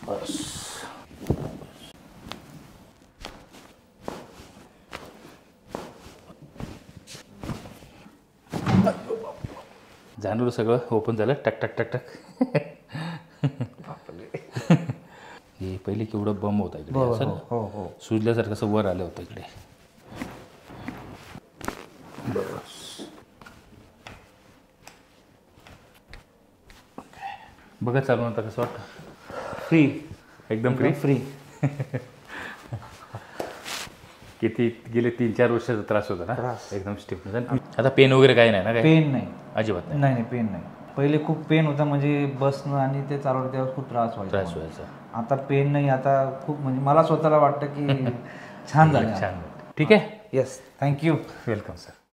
बस. जाणवलं सगळं ओपन झालं. टक टक टक टक. हे पहिले केवढं बम होता इकडे. असं हो हो सुजल्यासारखं असं वर आलं होतं इकडे. बस. बघा चालू आता कसं वाटतं. फ्री एकदम फ्री. फ्री. किती गेले 3-4 वर्षाचा त्रास होता ना. त्रास. एकदम स्टिफ. आता पेन वगैरे काही नाही ना. काय पेन नाही. अजिबात नाही. नाही पेन नाही. पहिले खूप पेन होता म्हणजे बसणं आणि ते चालवलं तेव्हा खूप त्रास व्हायचा. आता पेन नाही. आता खूप म्हणजे मला स्वतःला वाटतं की छान झालं. छान. ठीक आहे. Yes thank you. Welcome sir.